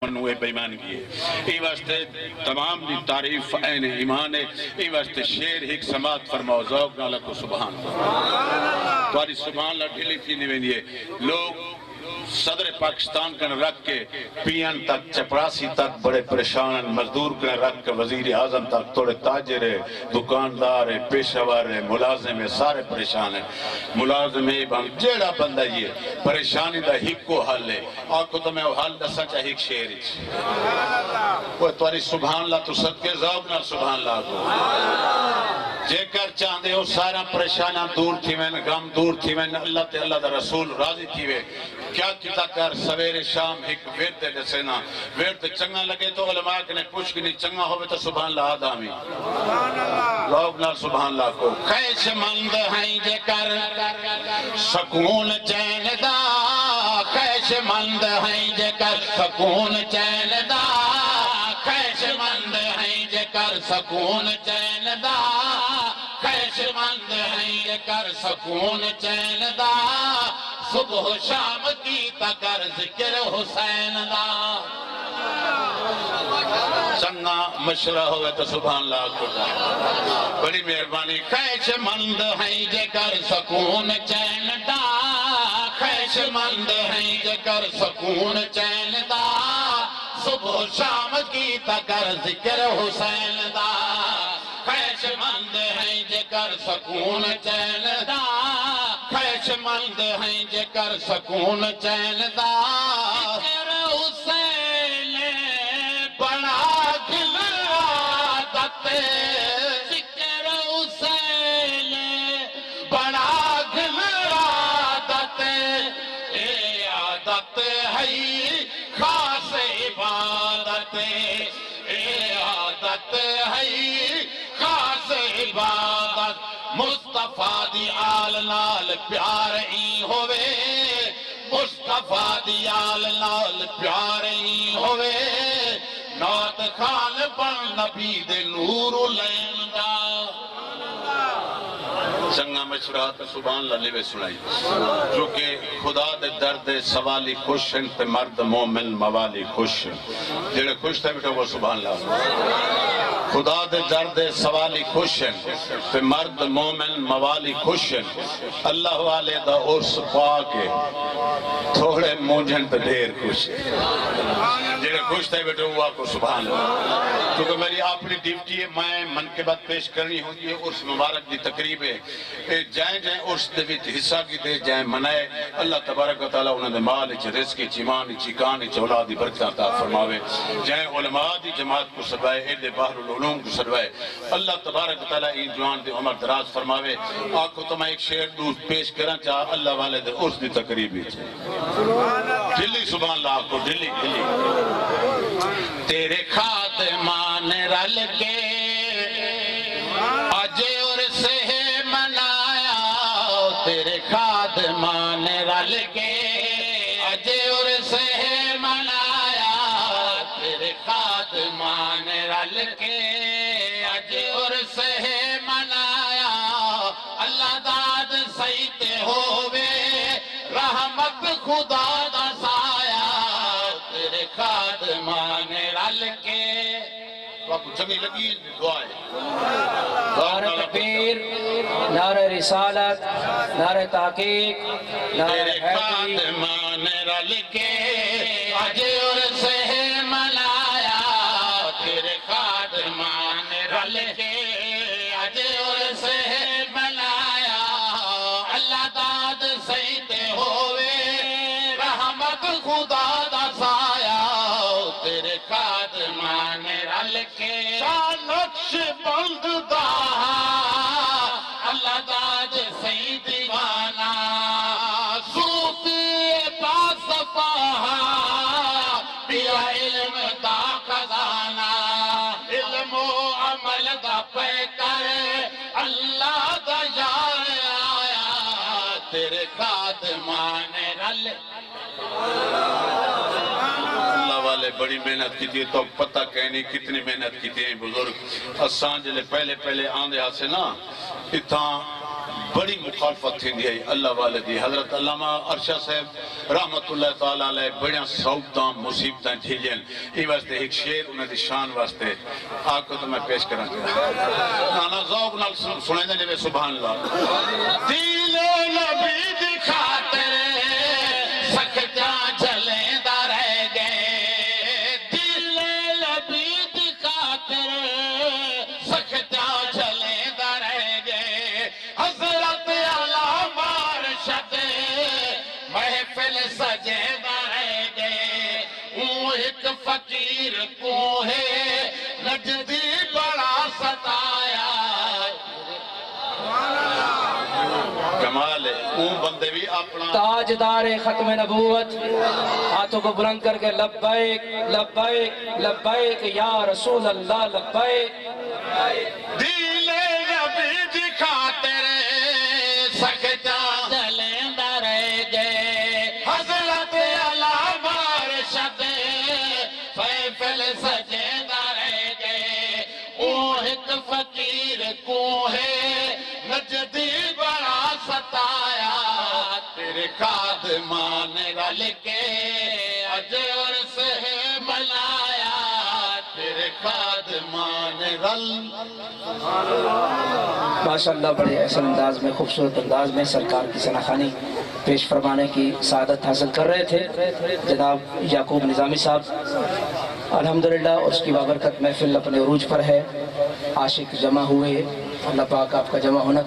منوے بیمان کیے ای واسطے تمام دی تعریف این ایمان ہے ای واسطے شیر ایک سماعت فرماؤ ذوق نہ لکو سبحان اللہ تواری سبحان اللہ ڈھلی تھی نہیں ہے لوگ صدر پاکستان کن رکھ کے پین تک چپراسی تک بڑے پریشان مزدور کن رکھ کے وزیر اعظم تک تھوڑے تاجر ہے دکاندار ہے پیشور ہے ملازم ہے سارے پریشان ہیں ملازم ہے جیڑا بندہ یہ پریشانی دا ہک کو حل ہے آنکھو تو میں وہ حل دسا چاہے ایک شعر وہ تواری سبحان اللہ تو صدقے ذوق نہ سبحان اللہ کو جے کر چاندے ہو سارا پریشانہ دور تھی میں غم دور تھی میں اللہ تے اللہ دا رسول راضی تھی وے کیا کتا کر سویر شام ایک ورد دسینا ورد چنگا لگے تو علماء کنے پوچھ کنی چنگا ہوئے تو سبحان اللہ آدامی لوگ نال سبحان اللہ کو خیش مند ہیں جے کر سکون چین دا خیش مند ہیں جے کر سکون چین دا خیش مند ہیں جے کر سکون چین دا خیش مند ہیں جے کر سکون چین دا صبح و شام کی تکر ذکر حسین دا چنگا مشرہ ہوئے تو سبحان اللہ کو بڑی مہربانی خیش مند ہیں جے کر سکون چین دا خیش مند ہیں جے کر سکون چین دا صبح و شام کی تکر ذکر حسین دا خیش مند ہیں جے کر سکون چین دا خیش مند ہیں جے کر سکون چین دا ذکر حسین بڑا دل عادت ذکر حسین بڑا دل عادت اے عادت ہے خاص عبادت اے عادت ہے خاص عبادت مصطفیٰ دی آل نال پیار ہی ہوئے مصطفیٰ دی آل نال پیار ہی ہوئے نعت خان بن نبی دے نور لین دا چنگا مشورہ تو سبحان اللہ لے سنائی جو کہ خدا دے درد سوالی خوش ہیں تے مرد مومن موالی خوش جڑے خوش تھے بیٹھو وہ سبحان اللہ خدا دے درد سوالی خوش ہیں تے مرد مومن موالی خوش ہیں اللہ والے دا عرص پاکے تھوڑے مونجھن پہ دیر خوش جڑے خوش تھے بیٹھو وہ کو سبحان اللہ کیونکہ میری اپنی ڈیوٹی ہے میں منقبت پیش کرنی ہوگی ہے عرص مبارک دی تقریب ہے جائیں جائیں عرص دے وچ حصہ کی دے جائیں منائے اللہ تبارک و تعالیٰ انہوں نے مال اچھ رزق چیمان چیکان اچھ اولادی برکت عطا فرماوے جائیں علماء دی جماعت کو سروائے اہل بحر العلوم کو سروائے اللہ تبارک و تعالیٰ این جوان دے عمر دراز فرماوے آنکھو تو میں ایک شعر دوست پیش کرنا چاہا اللہ والے دے عرص دی تقریبی دلی سبحان اللہ آپ کو دلی تیرے خاتمان رل کے اجے اور سے منایا تیرے خاتمان رل کے اجے اور سے منایا تیرے خاتمان رل کے اجے اور سے منایا اللہ داد سیتے ہوئے رحمت خدا دا سایا تیرے خاتمان رل کے آپ کو چنگی لگی دعائیں نعرہ تکبیر نعرہ رسالت نعرہ تحقیق نعرہ حیدری تیرے خاتمان رل کے اجے اور سے منایا تیرے خاتمان رل کے اجے اور سے منایا اللہ داد سیتے ہوئے رحمت خدا دا سایا تیرے خاتمان رل کے نقش بند دا اللہ داد سی دیوانا صوفی باصفا پیا علم دا خزانہ علم و عمل دا پہ کر اللہ دا یار آیا تیرے خاتمان رل اللہ والے بڑی محنت کی تھی تو پتہ کہنی کتنی محنت کی تھی بزرگ اسان جلے پہلے آندے ہاتھ سے نا اتھاں بڑی مخالفت تھی ہے اللہ والدی حضرت علامہ ارشد صاحب رحمت اللہ تعالیٰ علیہ بڑیاں صوبتاں مصیبتاں تھی جن یہ واسطے ایک شیر انہیں دی شان واسطے آپ کو تو میں پیش کرنا چاہتا نانا ذوق نال سنیں دے جب سبحان اللہ دل نبی دی خاطر سکتاں جلیں دا رہ گئے دل نبی دی خاطر سکتاں جلیں دا رہ گئے حضرت علامہ ارشد محفل سجے دا رہ گئے وہ ایک فقیر کو ہے نجدی بڑا ستایا کمال ہے اون بندے بھی اپنا تاجدار ختم نبوت ہاتھوں کو بلند کر کے لبیک لبیک لبیک یا رسول اللہ لبیک دل نبی دی خاطر سکتا جلندہ رہ گئے حضرت علامہ ارشد محفل سجدہ رہ گئے وہ ایک فقیر کو ہے نجدی بڑا ستایا تیرے خادمان رل کے اجر سے ملایا تیرے خادمان رل ماشاءاللہ بڑے احسن انداز میں خوبصورت انداز میں سرکار کی ثناخوانی پیش فرمانے کی سعادت حاصل کر رہے تھے جناب یعقوب نظامی صاحب الحمدللہ اس کی بابرکت محفل اپنے عروج پر ہے عاشق جمع ہوئے اللہ پاک آپ کا جمع ہونا